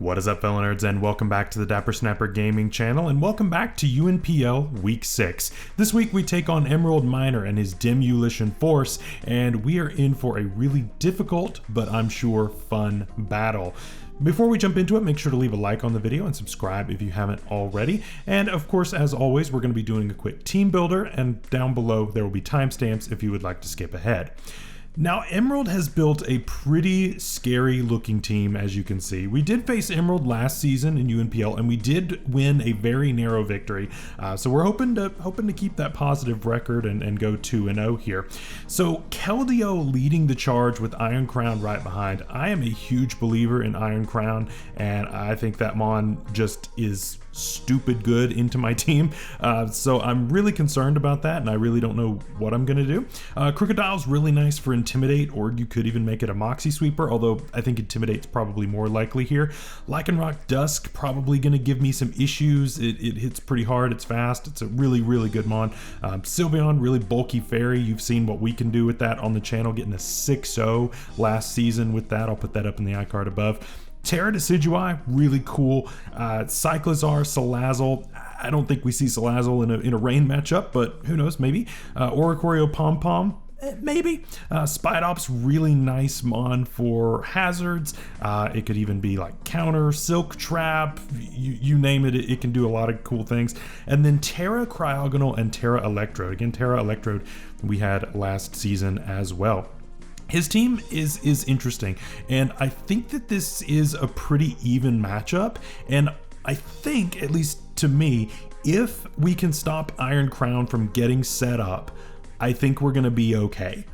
What is up, fellow nerds, and welcome back to the Dapper Snapper Gaming channel, and welcome back to UNPL Week 6. This week we take on EmeraldMiner and his Demolition Force, and we are in for a really difficult, but I'm sure fun battle. Before we jump into it, make sure to leave a like on the video and subscribe if you haven't already. And of course, as always, we're going to be doing a quick team builder, and down below there will be timestamps if you would like to skip ahead. Now, Emerald has built a pretty scary looking team, as you can see. We did face Emerald last season in UNPL, and we did win a very narrow victory. So we're hoping to keep that positive record and go 2-0 here. So Keldeo leading the charge with Iron Crown right behind. I am a huge believer in Iron Crown, and I think that Mon just is stupid good into my team. So I'm really concerned about that, and I really don't know what I'm gonna do. Crocodile's really nice for Intimidate, or you could even make it a Moxie Sweeper, although I think Intimidate's probably more likely here. Lycanroc Dusk probably gonna give me some issues. It hits pretty hard, it's fast, it's a really good mon. Sylveon, really bulky fairy. You've seen what we can do with that on the channel, getting a 6-0 last season with that. I'll put that up in the iCard above. Terra Decidui, really cool. Cyclizar, Salazzle. I don't think we see Salazzle in a rain matchup, but who knows, maybe. Oricorio Pom Pom, maybe. Spidops, really nice mon for hazards. It could even be like counter, Silk Trap, you name it, it can do a lot of cool things. And then Terra Cryogonal and Terra Electrode. Again, Terra Electrode we had last season as well. His team is interesting, and I think that this is a pretty even matchup, and I think, at least to me, if we can stop Iron Crown from getting set up, I think we're gonna be okay.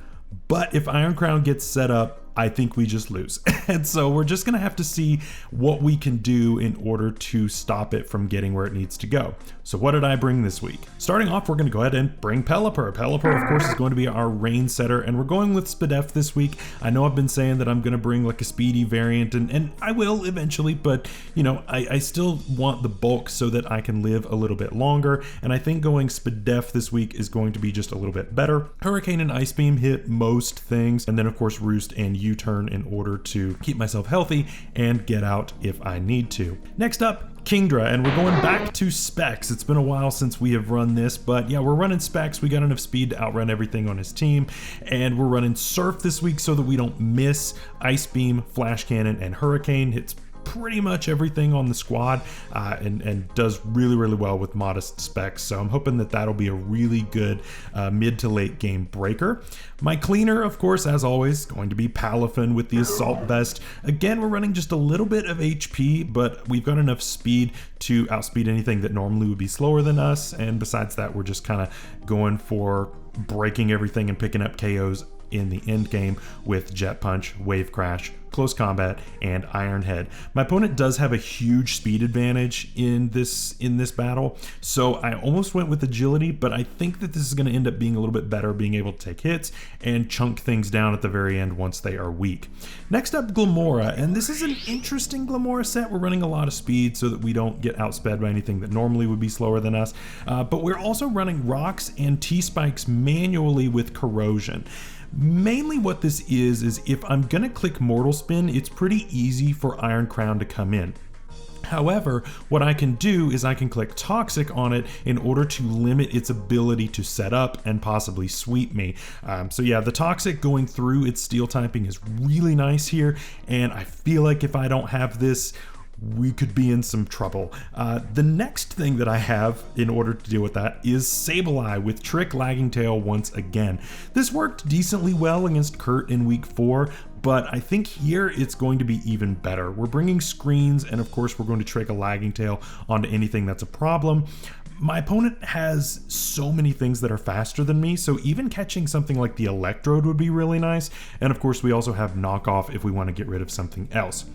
But if Iron Crown gets set up, I think we just lose. And so we're just gonna have to see what we can do in order to stop it from getting where it needs to go. So what did I bring this week? Starting off, we're gonna go ahead and bring Pelipper. Pelipper, of course, is going to be our rain setter, and we're going with Spadef this week. I know I've been saying that I'm gonna bring like a speedy variant, and I will eventually, but you know, I still want the bulk so that I can live a little bit longer, and I think going Spadef this week is going to be just a little bit better. Hurricane and Ice Beam hit most things, and then of course Roost and U-turn in order to keep myself healthy and get out if I need to. Next up, Kingdra, and we're going back to specs. It's been a while since we have run this, but yeah, we're running specs. We got enough speed to outrun everything on his team, and we're running Surf this week so that we don't miss Ice Beam, Flash Cannon, and Hurricane. Hits pretty much everything on the squad, and does really well with modest specs. So I'm hoping that that'll be a really good mid to late game breaker. My cleaner, of course, as always, going to be Palafin with the Assault Vest. Again, we're running just a little bit of HP, but we've got enough speed to outspeed anything that normally would be slower than us. And besides that, we're just kind of going for breaking everything and picking up KOs in the end game with Jet Punch, Wave Crash, Close Combat, and Iron Head. My opponent does have a huge speed advantage in this battle, so I almost went with Agility, but I think that this is going to end up being a little bit better, being able to take hits and chunk things down at the very end once they are weak. Next up, Glamora, and this is an interesting Glamora set. We're running a lot of speed so that we don't get outsped by anything that normally would be slower than us, but we're also running Rocks and T-Spikes manually with Corrosion. Mainly what this is if I'm gonna click Mortal Spin, it's pretty easy for Iron Crown to come in. However, what I can do is I can click Toxic on it in order to limit its ability to set up and possibly sweep me. So yeah, the Toxic going through its steel typing is really nice here, and I feel like if I don't have this, we could be in some trouble. The next thing that I have in order to deal with that is Sableye with Trick Lagging Tail once again. This worked decently well against Kurt in week 4, but I think here it's going to be even better. We're bringing screens, and of course we're going to trick a Lagging Tail onto anything that's a problem. My opponent has so many things that are faster than me, so even catching something like the Electrode would be really nice. And of course we also have Knockoff if we want to get rid of something else.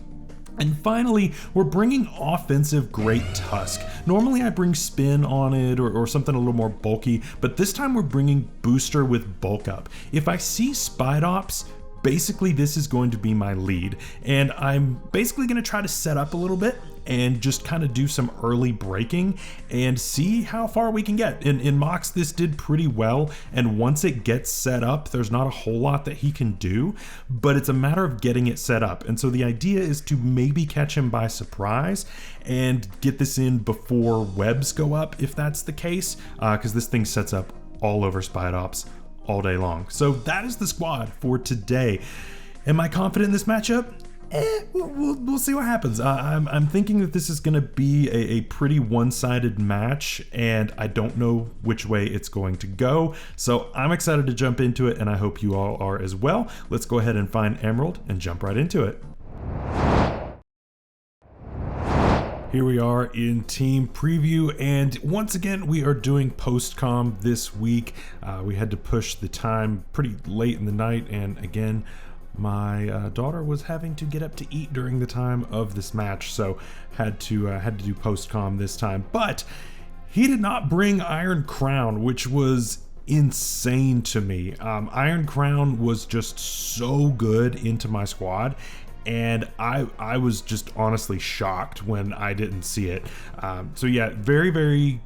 And finally, we're bringing offensive Great Tusk. Normally I bring Spin on it or something a little more bulky, but this time we're bringing Booster with Bulk Up. If I see Spidops, basically this is going to be my lead, and I'm basically going to try to set up a little bit and just kind of do some early breaking and see how far we can get. In mocks, this did pretty well, and once it gets set up, there's not a whole lot that he can do, but it's a matter of getting it set up. And so the idea is to maybe catch him by surprise and get this in before webs go up, if that's the case, because this thing sets up all over Spite Ops all day long. So that is the squad for today. Am I confident in this matchup? We'll see what happens. I'm thinking that this is going to be a pretty one-sided match, and I don't know which way it's going to go. So I'm excited to jump into it, and I hope you all are as well. Let's go ahead and find Emerald and jump right into it. Here we are in team preview, and once again we are doing post-com this week. We had to push the time pretty late in the night, and again my daughter was having to get up to eat during the time of this match, so had to do post-com this time. But he did not bring Iron Crown, which was insane to me. Iron Crown was just so good into my squad, and I was just honestly shocked when I didn't see it. So yeah, very, very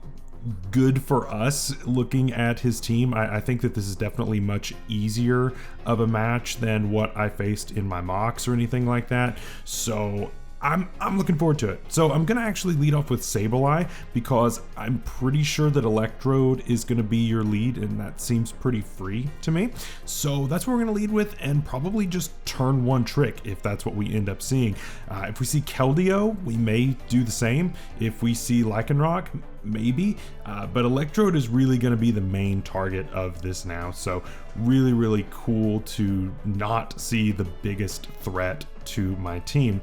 good for us looking at his team. I think that this is definitely much easier of a match than what I faced in my mocks or anything like that. So I'm looking forward to it. So I'm gonna actually lead off with Sableye because I'm pretty sure that Electrode is gonna be your lead, and that seems pretty free to me. So that's what we're gonna lead with, and probably just turn one trick if that's what we end up seeing. If we see Keldeo, we may do the same. If we see Lycanroc, maybe, but Electrode is really going to be the main target of this now. So really, really cool to not see the biggest threat to my team.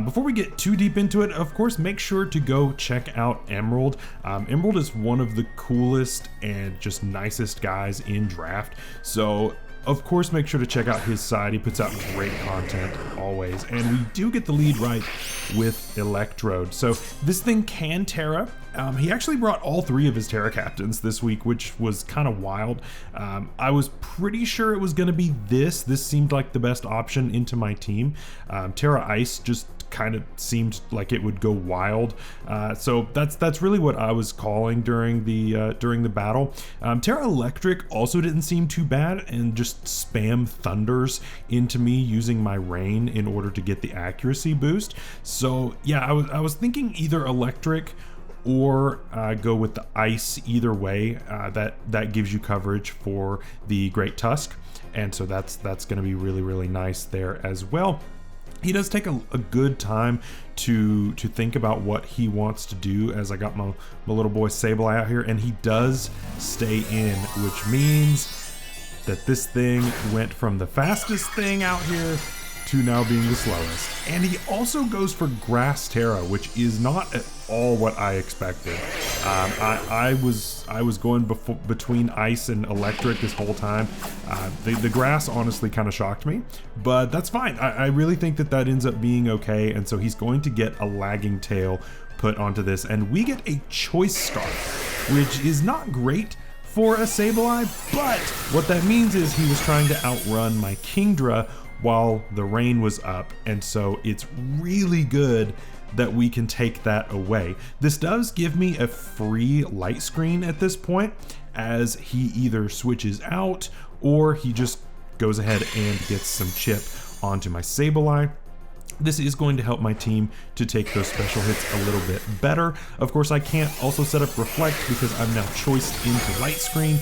Before we get too deep into it, of course, make sure to go check out Emerald. Emerald is one of the coolest and just nicest guys in draft. So of course, make sure to check out his side. He puts out great content always. And we do get the lead right with Electrode. So this thing can Terra. He actually brought all three of his Terra captains this week, which was kind of wild. I was pretty sure it was going to be this. This seemed like the best option into my team. Terra Ice just kind of seemed like it would go wild, so that's really what I was calling during the battle. Terra Electric also didn't seem too bad, and just spam thunders into me using my rain in order to get the accuracy boost. So yeah, I was thinking either Electric or go with the Ice. Either way, that gives you coverage for the Great Tusk, and so that's going to be really, really nice there as well. He does take a good time to think about what he wants to do, as I got my little boy Sableye out here, and he does stay in, which means that this thing went from the fastest thing out here to now being the slowest. And he also goes for Grass Terra, which is not at all what I expected. I was going between Ice and Electric this whole time. The Grass honestly kind of shocked me, but that's fine. I really think that ends up being okay, and so he's going to get a Lagging Tail put onto this, and we get a Choice Scarf, which is not great for a Sableye, but what that means is he was trying to outrun my Kingdra while the rain was up, and so it's really good that we can take that away. This does give me a free light screen at this point, as he either switches out or he just goes ahead and gets some chip onto my Sableye. This is going to help my team to take those special hits a little bit better. Of course, I can't also set up Reflect because I'm now choiced into light screen,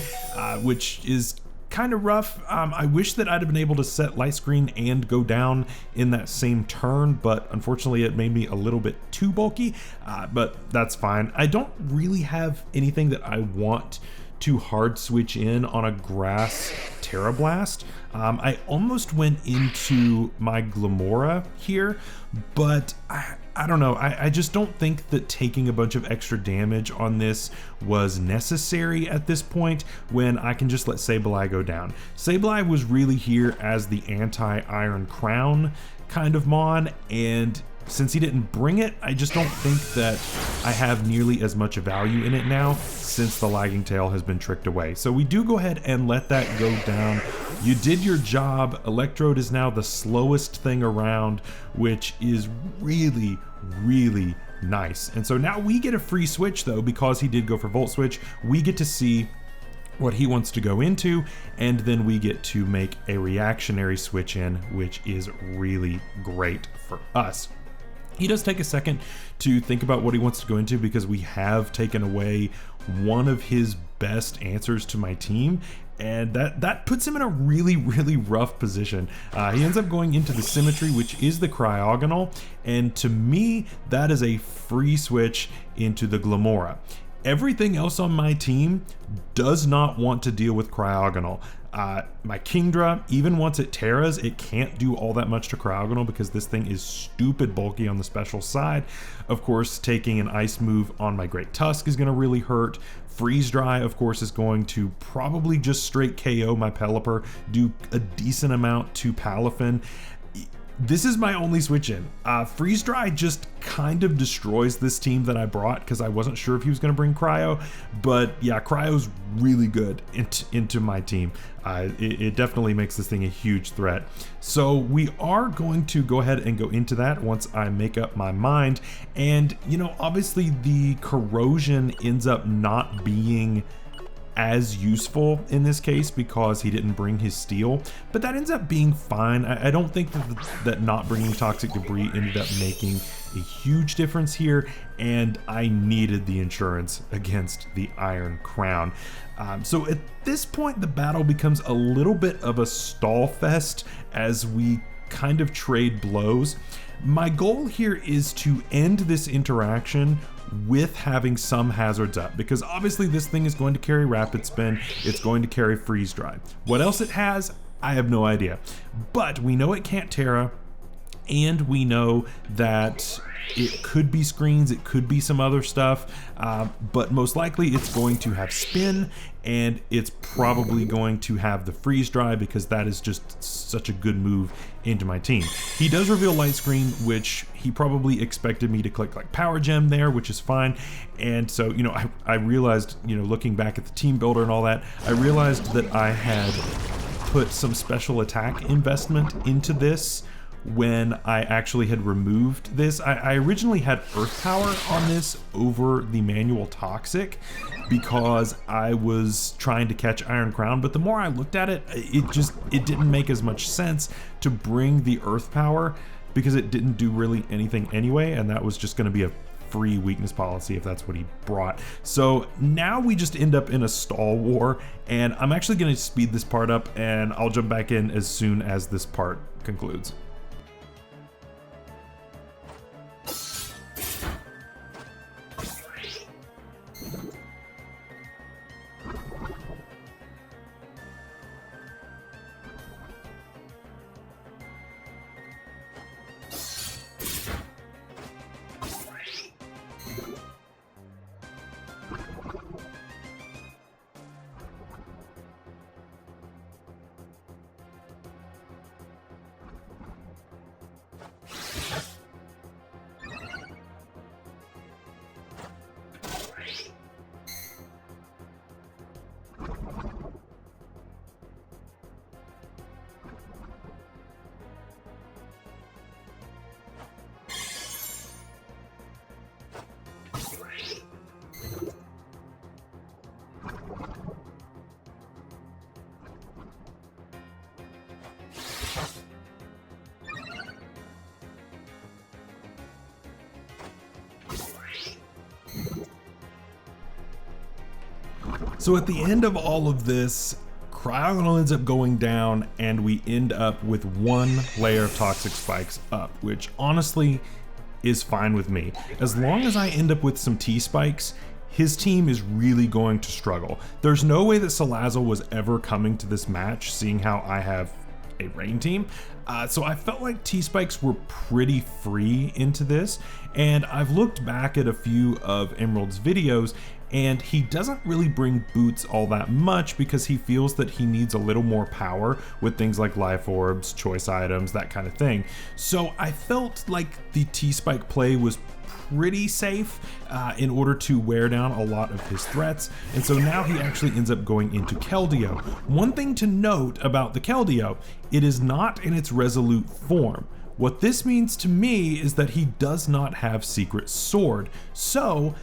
which is kind of rough. I wish that I'd have been able to set light screen and go down in that same turn, but unfortunately it made me a little bit too bulky, but that's fine. I don't really have anything that I want to hard switch in on a Grass Terra Blast. I almost went into my Glamora here, but I don't know. I just don't think that taking a bunch of extra damage on this was necessary at this point when I can just let Sableye go down. Sableye was really here as the anti-Iron Crown kind of mon, and since he didn't bring it, I just don't think that I have nearly as much value in it now since the Lagging Tail has been tricked away. So we do go ahead and let that go down. You did your job. Electrode is now the slowest thing around, which is really, really Nice. And so now we get a free switch though, because he did go for Volt Switch. We get to see what he wants to go into, and then we get to make a reactionary switch in, which is really great for us. He does take a second to think about what he wants to go into, because we have taken away one of his best answers to my team, and that puts him in a really rough position. He ends up going into the Symmetry, which is the Cryogonal, and to me that is a free switch into the Glamora. Everything else on my team does not want to deal with Cryogonal. My Kingdra, even once it Terras, it can't do all that much to Cryogonal because this thing is stupid bulky on the special side. Of course, taking an ice move on my Great Tusk is going to really hurt. Freeze Dry, of course, is going to probably just straight KO my Pelipper, do a decent amount to Palafin. This is my only switch in. Freeze Dry just kind of destroys this team that I brought because I wasn't sure if he was going to bring Cryo, but yeah, Cryo's really good into my team. It definitely makes this thing a huge threat. So we are going to go ahead and go into that once I make up my mind. And, you know, obviously the Corrosion ends up not being as useful in this case because he didn't bring his steel, but that ends up being fine. I don't think that not bringing Toxic Debris ended up making a huge difference here, and I needed the insurance against the Iron Crown. So at this point the battle becomes a little bit of a stall fest as we kind of trade blows. My goal here is to end this interaction with having some hazards up, because obviously this thing is going to carry Rapid Spin, it's going to carry Freeze Dry. What else it has, I have no idea. But we know it can't Terra, and we know that it could be screens, it could be some other stuff, but most likely it's going to have Spin, and it's probably going to have the Freeze Dry because that is just such a good move into my team. He does reveal Light Screen, which he probably expected me to click like Power Gem there, which is fine. And so, you know, I realized, you know, looking back at the team builder and all that, I realized that I had put some special attack investment into this when I actually had removed this. I originally had Earth Power on this over the manual Toxic because I was trying to catch Iron Crown, but the more I looked at it, it didn't make as much sense to bring the Earth Power because it didn't do really anything anyway, and that was just going to be a free weakness policy if that's what he brought. So now we just end up in a stall war, and I'm actually going to speed this part up, and I'll jump back in as soon as this part concludes. So at the end of all of this, Cryogonal ends up going down and we end up with one layer of Toxic Spikes up, which honestly is fine with me. As long as I end up with some T-Spikes, his team is really going to struggle. There's no way that Salazzle was ever coming to this match, seeing how I have a Rain team. So I felt like T-Spikes were pretty free into this, and I've looked back at a few of Emerald's videos, and he doesn't really bring boots all that much because he feels that he needs a little more power with things like life orbs, choice items, that kind of thing. So I felt like the T-Spike play was pretty safe in order to wear down a lot of his threats, and so now he actually ends up going into Keldeo. One thing to note about the Keldeo, it is not in its Resolute form, What this means to me is that he does not have Secret Sword. So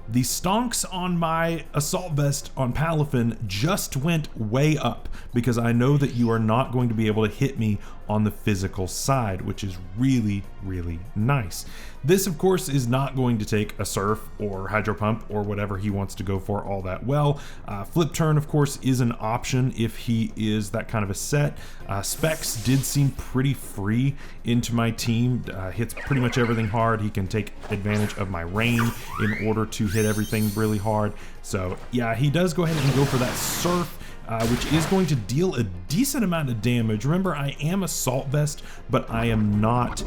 the stonks on my assault vest on Palafin just went way up, because I know that you are not going to be able to hit me on the physical side, which is really, really nice. This, of course, is not going to take a Surf or Hydro Pump or whatever he wants to go for all that well. Flip Turn, of course, is an option if he is that kind of a set. Specs did seem pretty free into my team. Hits pretty much everything hard. He can take advantage of my rain in order to hit everything really hard. So yeah, he does go ahead and go for that Surf, which is going to deal a decent amount of damage. Remember, I am Assault Vest, but I am not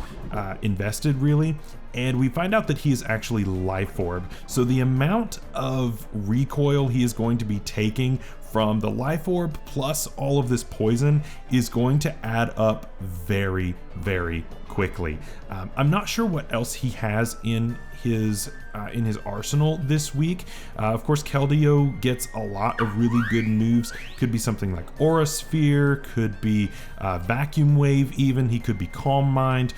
invested really. And we find out that he is actually Life Orb. So the amount of recoil he is going to be taking from the Life Orb plus all of this poison is going to add up very, very quickly. I'm not sure what else he has in his arsenal this week. Of course, Keldeo gets a lot of really good moves. Could be something like Aura Sphere, could be Vacuum Wave even, he could be Calm Mind,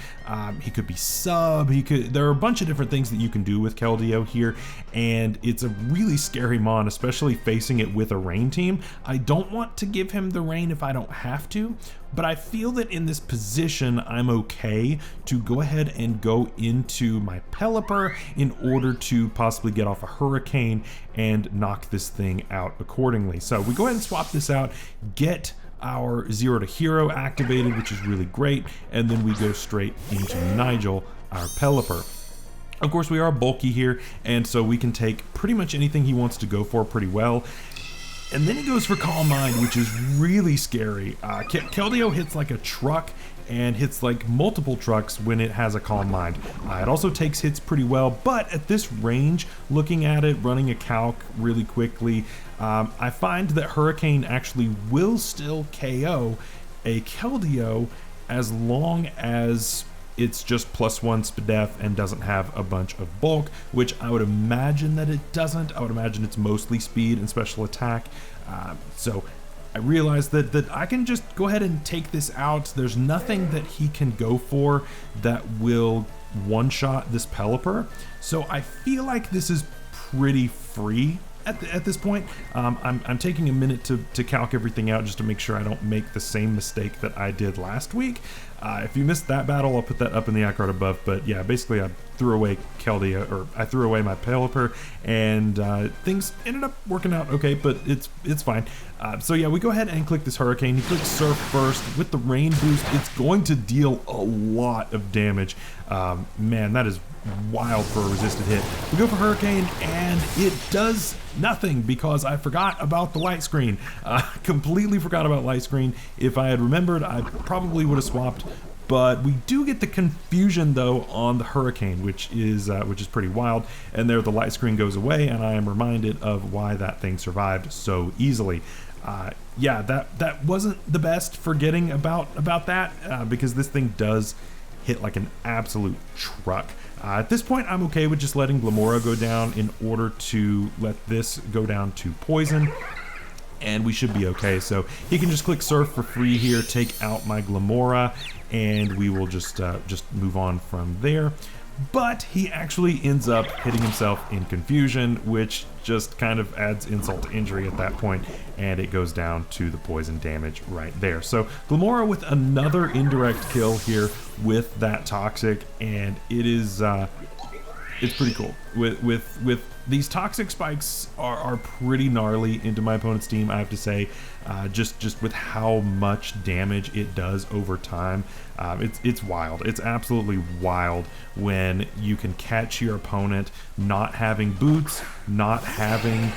he could be Sub, there are a bunch of different things that you can do with Keldeo here, and it's a really scary mon, especially facing it with a rain team. I don't want to give him the rain if I don't have to, but I feel that in this position, I'm okay to go ahead and go into my Pelipper in order to possibly get off a Hurricane and knock this thing out accordingly. So we go ahead and swap this out, get our 0 to Hero activated, which is really great, and then we go straight into Nigel, our Pelipper. Of course, we are bulky here, and so we can take pretty much anything he wants to go for pretty well. And then he goes for Calm Mind, which is really scary. Keldeo hits like a truck and hits like multiple trucks when it has a Calm Mind. It also takes hits pretty well, but at this range, looking at it, running a calc really quickly, I find that Hurricane actually will still KO a Keldeo as long as it's just +1 SPDEF and doesn't have a bunch of bulk, which I would imagine that it doesn't. I would imagine it's mostly speed and special attack. So I realized that I can just go ahead and take this out. There's nothing that he can go for that will one-shot this Pelipper. So I feel like this is pretty free at this point. I'm taking a minute to calc everything out just to make sure I don't make the same mistake that I did last week. If you missed that battle, I'll put that up in the iCard above, but yeah, basically I threw away Keldeo, or I threw away my Pelipper, and things ended up working out okay, but it's fine. So yeah, we go ahead and click this Hurricane. He clicks Surf first. With the rain boost, it's going to deal a lot of damage. Man, that is wild for a resisted hit. We go for Hurricane, and it does nothing because I forgot about the light screen. Completely forgot about light screen. If I had remembered, I probably would have swapped. But we do get the confusion though on the Hurricane, which is pretty wild. And there the light screen goes away, and I am reminded of why that thing survived so easily. Yeah, that wasn't the best, forgetting about that, because this thing does hit like an absolute truck. At this point, I'm okay with just letting Glamora go down in order to let this go down to poison, and we should be okay. So he can just click Surf for free here, take out my Glamora, and we will just move on from there. But he actually ends up hitting himself in Confusion, which just kind of adds insult to injury at that point, and it goes down to the poison damage right there. So Glamora with another indirect kill here with that Toxic, and it is it's pretty cool. With these Toxic spikes are pretty gnarly into my opponent's team, I have to say. Just with how much damage it does over time, it's wild. It's absolutely wild when you can catch your opponent not having boots, not having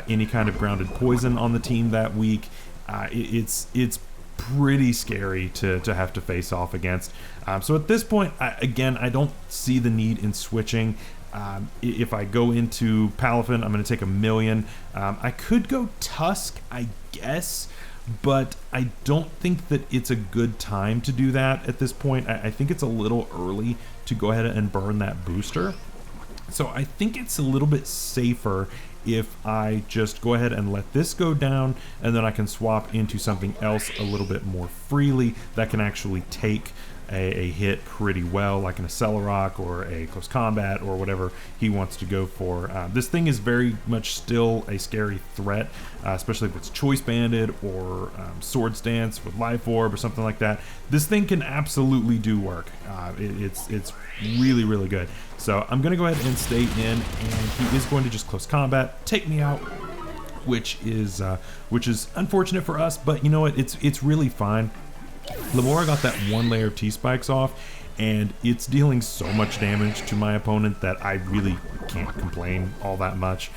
any kind of grounded poison on the team that week. It's pretty scary to have to face off against. So at this point, I don't see the need in switching. If I go into Palafin, I'm going to take 1,000,000. I could go Tusk, I guess, but I don't think that it's a good time to do that at this point. I think it's a little early to go ahead and burn that booster. So I think it's a little bit safer if I just go ahead and let this go down, and then I can swap into something else a little bit more freely that can actually take a hit pretty well, like an Accelerock or a Close Combat or whatever he wants to go for. This thing is very much still a scary threat, especially if it's Choice Banded or Swords Dance with Life Orb or something like that. This thing can absolutely do work. It's really, really good. So I'm going to go ahead and stay in, and he is going to just Close Combat, take me out, which is unfortunate for us, but you know what? It's really fine. Lamora got that one layer of T-Spikes off, and it's dealing so much damage to my opponent that I really can't complain all that much.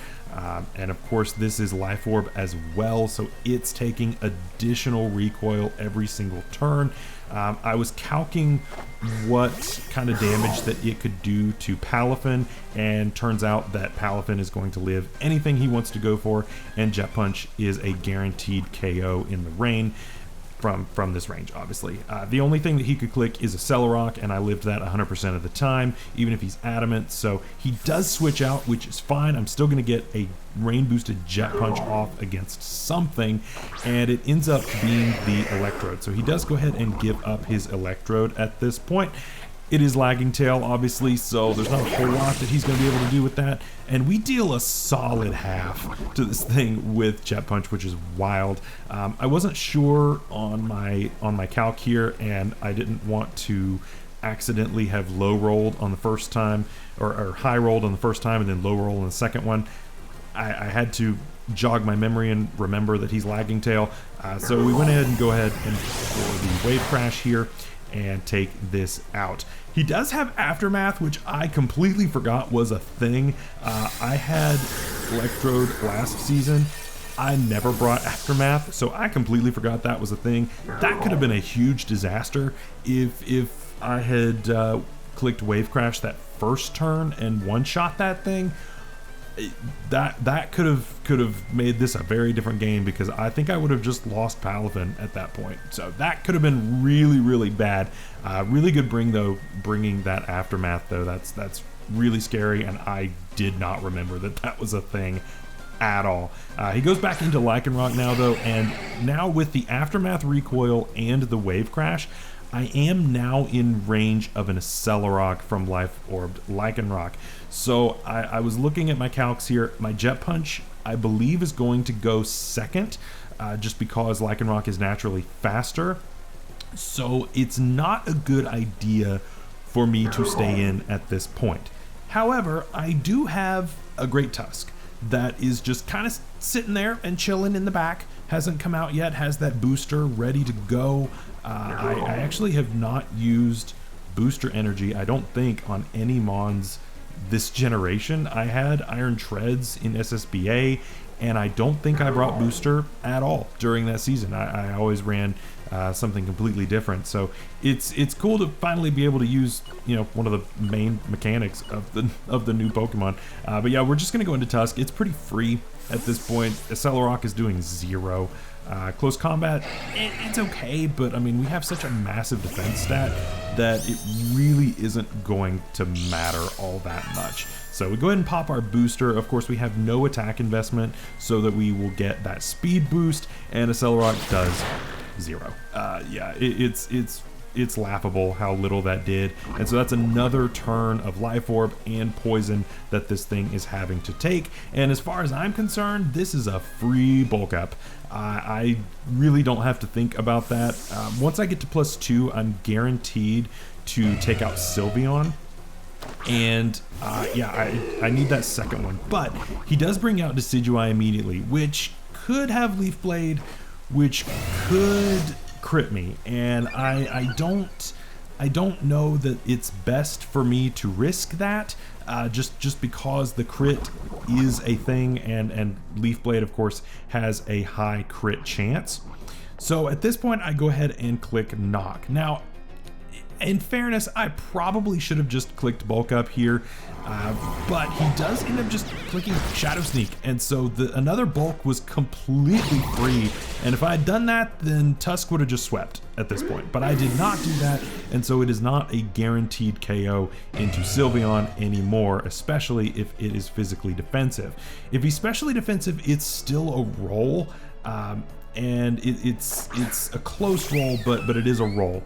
And of course, this is Life Orb as well, so it's taking additional recoil every single turn. I was calcing what kind of damage that it could do to Palafin, and turns out that Palafin is going to live anything he wants to go for, and Jet Punch is a guaranteed KO in the rain. From this range, obviously. The only thing that he could click is Accelerock, and I lived that 100% of the time, even if he's adamant. So he does switch out, which is fine. I'm still going to get a rain boosted Jet Punch off against something, and it ends up being the Electrode. So he does go ahead and give up his Electrode at this point. It is Lagging Tail, obviously, so there's not a whole lot that he's going to be able to do with that. And we deal a solid half to this thing with Jet Punch, which is wild. I wasn't sure on my calc here, and I didn't want to accidentally have low rolled on the first time, or high rolled on the first time and then low roll on the second one. I had to jog my memory and remember that he's Lagging Tail. So we went ahead and go ahead and for the Wave Crash here and take this out. He does have Aftermath, which I completely forgot was a thing. I had Electrode last season. I never brought Aftermath, so I completely forgot that was a thing. That could have been a huge disaster if I had clicked Wave Crash that first turn and one-shot that thing. That could have made this a very different game, because I think I would have just lost Palafin at that point. So that could have been really, really bad. Really good bringing that Aftermath though. That's really scary, and I did not remember that was a thing at all. He goes back into Lycanroc now though, and now with the Aftermath recoil and the Wave Crash, I am now in range of an Accelerock from Life Orbed Lycanroc. So I was looking at my calcs here. My Jet Punch, I believe, is going to go second, just because Lycanroc is naturally faster. So it's not a good idea for me to stay in at this point. However, I do have a Great Tusk that is just kind of sitting there and chilling in the back. Hasn't come out yet, has that booster ready to go. I actually have not used booster energy, I don't think, on any Mons this generation. I had Iron Treads in SSBA, and I don't think I brought booster at all during that season. I always ran something completely different. So it's cool to finally be able to use, you know, one of the main mechanics of the new Pokemon. But yeah, we're just gonna go into Tusk. It's pretty free at this point. Accelerock is doing 0. Close Combat, it's okay, but I mean, we have such a massive defense stat that it really isn't going to matter all that much. So we go ahead and pop our booster. Of course, we have no attack investment, so that we will get that speed boost, and Accelerock does 0. Yeah, it's laughable how little that did. And so that's another turn of Life Orb and Poison that this thing is having to take. And as far as I'm concerned, this is a free bulk up. I really don't have to think about that. Once I get to +2, I'm guaranteed to take out Sylveon. And yeah, I need that second one. But he does bring out Decidueye immediately, which could have Leaf Blade, which could crit me, and I don't know that it's best for me to risk that, just because the crit is a thing, and Leaf Blade of course has a high crit chance. So at this point I go ahead and click Knock. Now, in fairness, I probably should have just clicked Bulk Up here, but he does end up just clicking Shadow Sneak, and so another bulk was completely free, and if I had done that, then Tusk would have just swept at this point, but I did not do that, and so it is not a guaranteed KO into Sylveon anymore, especially if it is physically defensive. If he's specially defensive, it's still a roll. and it's a close roll, but it is a roll.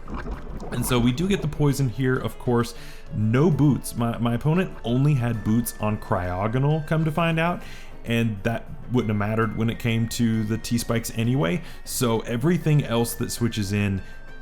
And so we do get the poison here, of course. No boots. My opponent only had boots on Cryogonal, come to find out, and that wouldn't have mattered when it came to the T-Spikes anyway. So everything else that switches in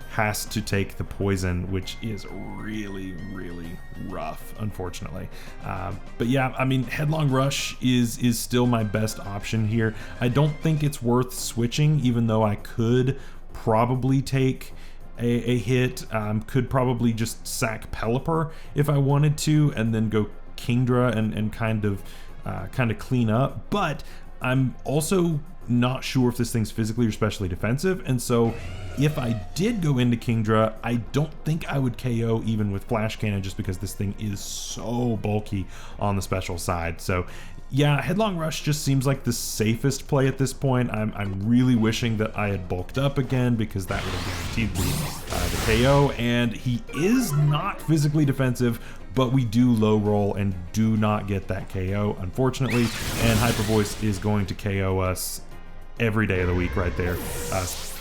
has to take the poison, which is really, really rough, unfortunately. But yeah, I mean, Headlong Rush is still my best option here. I don't think it's worth switching, even though I could probably take a hit. Could probably just sack Pelipper if I wanted to, and then go Kingdra and kind of clean up. But I'm also not sure if this thing's physically or specially defensive, and so if I did go into Kingdra, I don't think I would KO even with Flash Cannon, just because this thing is so bulky on the special side. So yeah, Headlong Rush just seems like the safest play at this point. I'm really wishing that I had bulked up again, because that would have guaranteed the KO, and he is not physically defensive, but we do low roll and do not get that KO, unfortunately, and Hyper Voice is going to KO us every day of the week right there.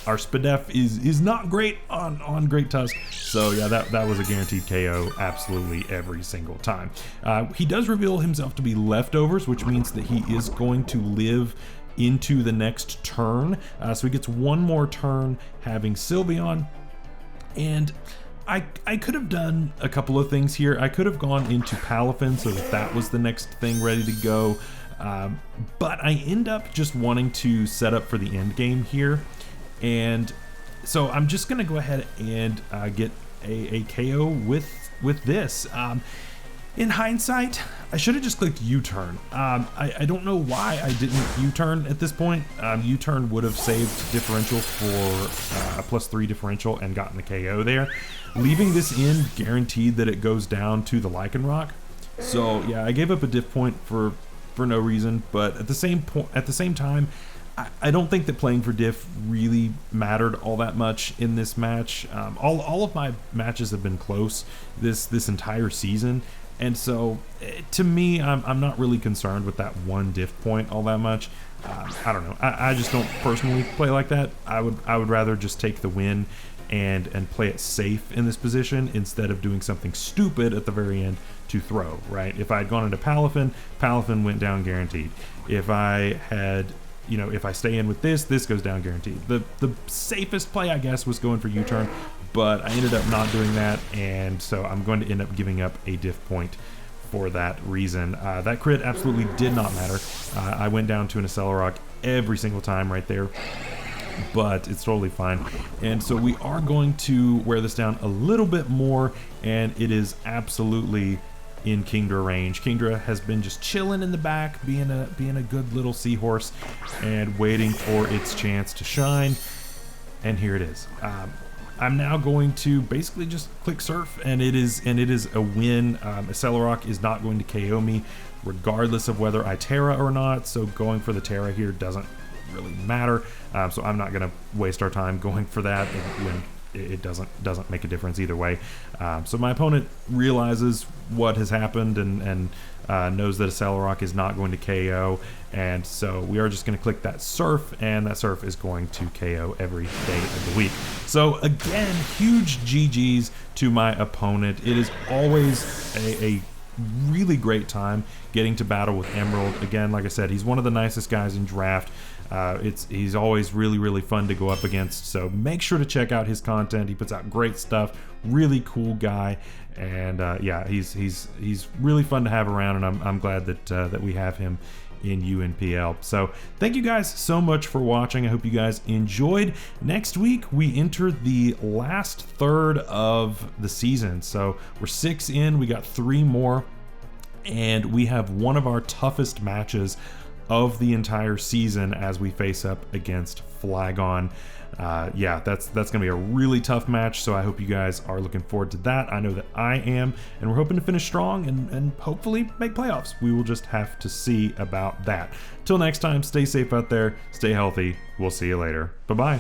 Our Spadef is not great on Great Tusk, so yeah, that was a guaranteed KO absolutely every single time. He does reveal himself to be leftovers, which means that he is going to live into the next turn, so he gets one more turn having Sylveon. And I could have done a couple of things here. I could have gone into Palafin so that was the next thing ready to go, but I end up just wanting to set up for the end game here, and so I'm just gonna go ahead and get a KO with this. In hindsight, I should have just clicked U-turn. I don't know why I didn't U-turn at this point. U-turn would have saved differential for a +3 differential and gotten the KO there. Leaving this in guaranteed that it goes down to the Lycanroc. So yeah, I gave up a diff point for no reason, but at the same time, I don't think that playing for diff really mattered all that much in this match. All of my matches have been close this entire season. And so, to me, I'm not really concerned with that one diff point all that much. I don't know. I just don't personally play like that. I would rather just take the win and play it safe in this position instead of doing something stupid at the very end to throw, right? If I had gone into Palafin went down guaranteed. If I had, if I stay in with this goes down guaranteed. The safest play, I guess, was going for U-turn, but I ended up not doing that, and so I'm going to end up giving up a diff point for that reason. That crit absolutely did not matter. I went down to an Accelerock every single time right there, but it's totally fine. And so we are going to wear this down a little bit more, and it is absolutely in Kingdra range. Kingdra has been just chilling in the back, being a good little seahorse and waiting for its chance to shine, and here it is. I'm now going to basically just click Surf, and it is a win. Accelerock is not going to KO me regardless of whether I Terra or not, so going for the Terra here doesn't really matter. So I'm not gonna waste our time going for that when it doesn't make a difference either way. So my opponent realizes what has happened and knows that Accelerock is not going to KO, and so we are just going to click that Surf, and that Surf is going to KO every day of the week. So again, huge GGs to my opponent. It is always a really great time getting to battle with Emerald. Again, like I said, he's one of the nicest guys in draft. He's always really fun to go up against, so make sure to check out his content. He puts out great stuff, really cool guy, and yeah, he's really fun to have around, and I'm glad that we have him in UNPL. So thank you guys so much for watching. I hope you guys enjoyed. Next week we enter the last third of the season, so we're 6 in, we got 3 more, and we have one of our toughest matches of the entire season as we face up against Flygon. Yeah, that's gonna be a really tough match, so I hope you guys are looking forward to that. I know that I am, and we're hoping to finish strong and hopefully make playoffs. We will just have to see about that. Till next time, stay safe out there, stay healthy. We'll see you later. Bye-bye.